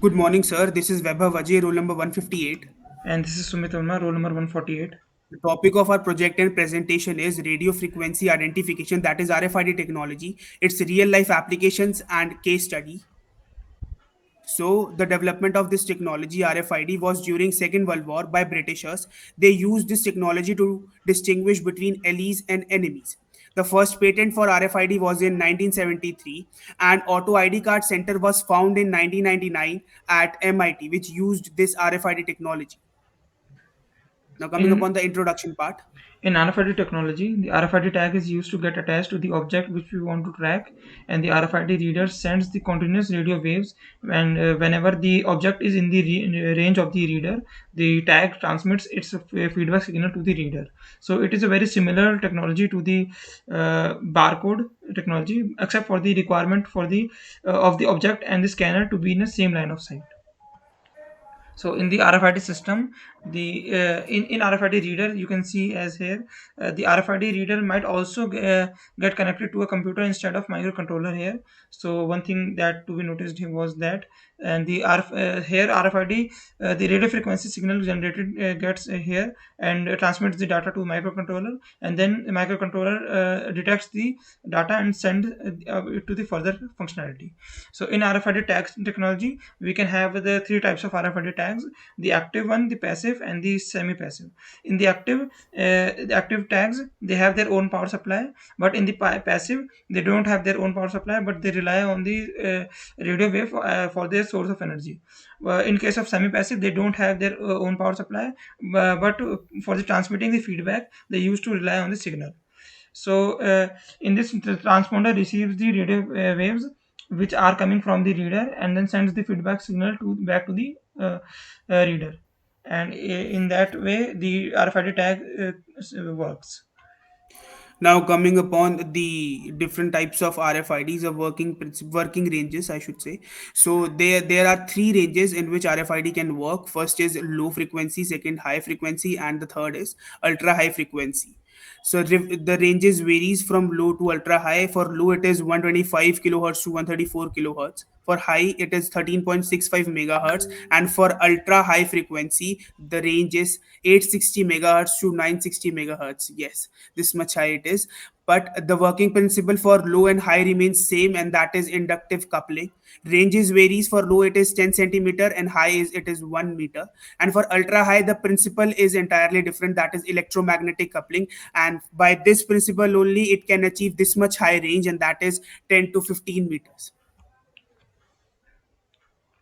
Good morning, sir. This is Vaibhav Ajay, roll number 158. And this is Sumit Verma, roll number 148. The topic of our project and presentation is radio frequency identification, that is RFID technology, its real life applications and case study. So, the development of this technology, RFID, was during Second World War by Britishers. They used this technology to distinguish between allies and enemies. The first patent for RFID was in 1973, and Auto ID Card Center was found in 1999 at MIT, which used this RFID technology. Now, coming In upon the introduction part. in RFID technology, the RFID tag is used to get attached to the object which we want to track, and the RFID reader sends the continuous radio waves. And whenever the object is in the range of the reader, the tag transmits its feedback signal to the reader. So it is a very similar technology to the barcode technology, except for the requirement for the of the object and the scanner to be in the same line of sight. So in the RFID system, the in RFID reader, you can see as here, the RFID reader might also get connected to a computer instead of microcontroller here. So one thing that to be noticed here was that, and the here RFID, the radio frequency signal generated gets here and transmits the data to microcontroller, and then the microcontroller detects the data and send it to the further functionality. So in RFID tags technology, we can have the three types of RFID tags: the active one, the passive, and the semi-passive. In the active tags, they have their own power supply, but in the passive, they don't have their own power supply, but they rely on the radio wave for their source of energy. In case of semi-passive, they don't have their own power supply, but for the transmitting the feedback, they used to rely on the signal. So in this, the transponder receives the radio waves which are coming from the reader, and then sends the feedback signal to back to the reader, and in that way the RFID tag works. Now, coming upon the different types of RFIDs or working ranges, I should say. So there are three ranges in which RFID can work. First is low frequency, second high frequency, and the third is ultra high frequency. So the ranges varies from low to ultra high. For low, it is 125 kilohertz to 134 kilohertz. For high, it is 13.65 megahertz, and for ultra high frequency, the range is 860 megahertz to 960 megahertz. Yes, this much high it is. But the working principle for low and high remains same, and that is inductive coupling. Ranges varies. For low, it is 10 centimeter, and high is it is 1 meter. And for ultra high, the principle is entirely different, that is electromagnetic coupling. And by this principle only, it can achieve this much high range, and that is 10 to 15 meters.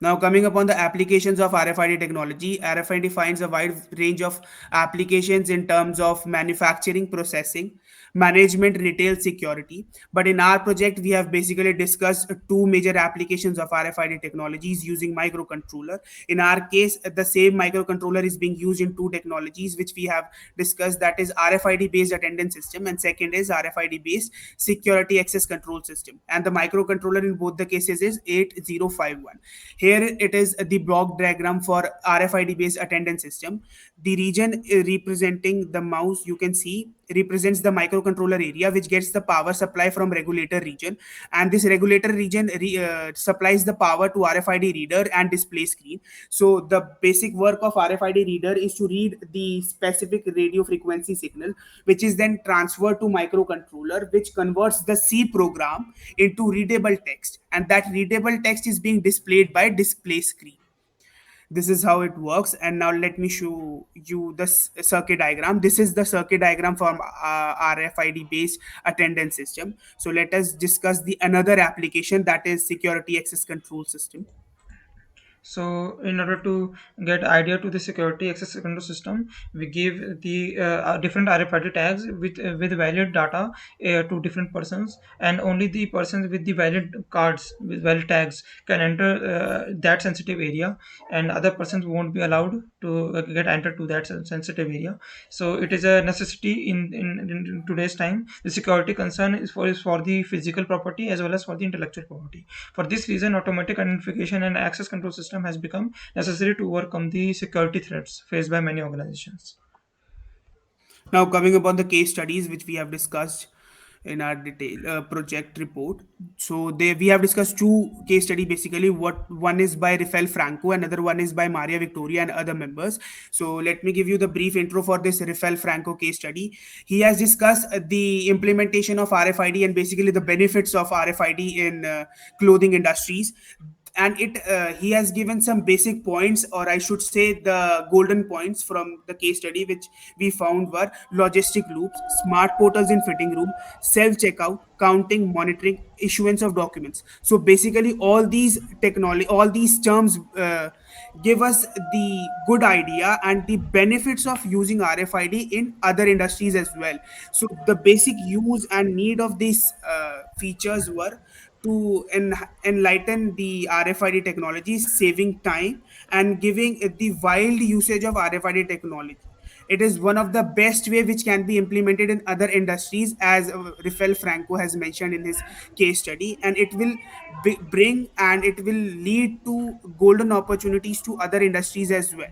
Now, coming upon the applications of RFID technology, RFID defines a wide range of applications in terms of manufacturing, processing, management, retail, security. But in our project, we have basically discussed two major applications of RFID technologies using microcontroller. In our case, the same microcontroller is being used in two technologies which we have discussed, that is RFID based attendance system, and second is RFID based security access control system. And the microcontroller in both the cases is 8051. Here it is the block diagram for RFID based attendance system. The region representing the mouse, you can see, represents the microcontroller area which gets the power supply from regulator region, and this regulator region supplies the power to RFID reader and display screen. So the basic work of RFID reader is to read the specific radio frequency signal, which is then transferred to microcontroller, which converts the C program into readable text, and that readable text is being displayed by display screen. This is how it works. And now let me show you the circuit diagram. This is the circuit diagram for RFID based attendance system. So let us discuss the another application, that is security access control system. So, in order to get idea to the security access control system, we give the different RFID tags with valid data to different persons, and only the persons with the valid cards with valid tags can enter that sensitive area, and other persons won't be allowed to get entered to that sensitive area. So, it is a necessity in today's time. The security concern is for the physical property as well as for the intellectual property. For this reason, automatic identification and access control system has become necessary to overcome the security threats faced by many organizations. Now, coming upon the case studies which we have discussed, in our detail project report. So they we have discussed two case study basically. What one is by Rafael Franco, another one is by Maria Victoria and other members. So let me give you the brief intro for this Rafael Franco case study. He has discussed the implementation of RFID and basically the benefits of RFID in clothing industries. And it he has given some basic points, or I should say the golden points from the case study, which we found were logistic loops, smart portals in fitting room, self checkout, counting, monitoring, issuance of documents. So basically all these technology, all these terms give us the good idea and the benefits of using RFID in other industries as well. So the basic use and need of these features were to enlighten the RFID technology, saving time and giving it the wild usage of RFID technology. It is one of the best way which can be implemented in other industries, as Rafael Franco has mentioned in his case study, and it will bring and it will lead to golden opportunities to other industries as well.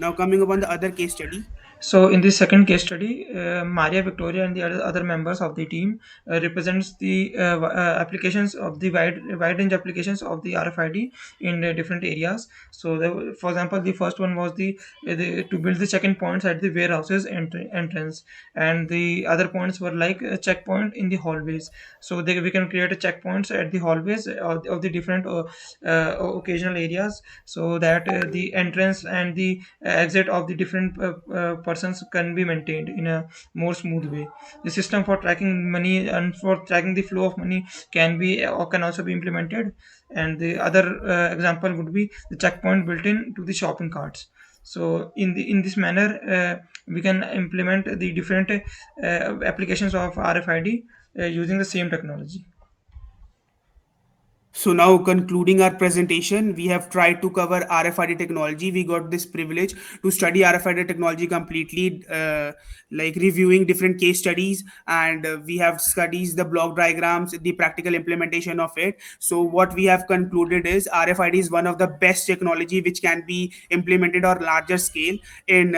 Now coming upon the other case study. So in this second case study, Maria Victoria and the other members of the team represents the applications of the wide range applications of the RFID in different areas. So, for example, the first one was to build the check-in points at the warehouses entrance, and the other points were like a checkpoint in the hallways. So we can create a checkpoints at the hallways of the different occasional areas, so that the entrance and the exit of the different persons can be maintained in a more smooth way. The system for tracking money and for tracking the flow of money can be or can also be implemented. And the other example would be the checkpoint built in to the shopping carts. So in this manner, we can implement the different applications of RFID using the same technology. So now concluding our presentation, we have tried to cover RFID technology. We got this privilege to study RFID technology completely, like reviewing different case studies, and we have studied the block diagrams, the practical implementation of it. So what we have concluded is RFID is one of the best technology which can be implemented on larger scale in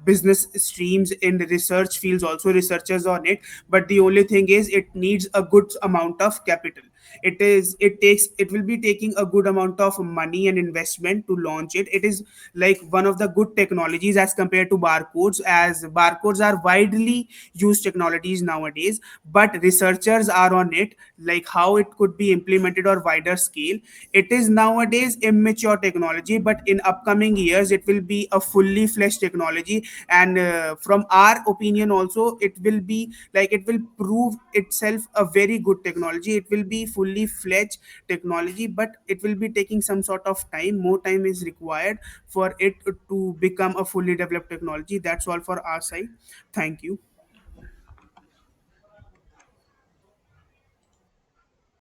business streams, in the research fields, also researchers on it. But the only thing is it needs a good amount of capital. It will be taking a good amount of money and investment to launch it. It is like one of the good technologies as compared to barcodes, as barcodes are widely used technologies nowadays, but researchers are on it, like how it could be implemented or wider scale. It is nowadays immature technology, but in upcoming years it will be a fully fledged technology. And from our opinion also, it will be like it will prove itself a very good technology. It will be fully fledged technology, but it will be taking some sort of time. More time is required for it to become a fully developed technology. That's all for our side. Thank you.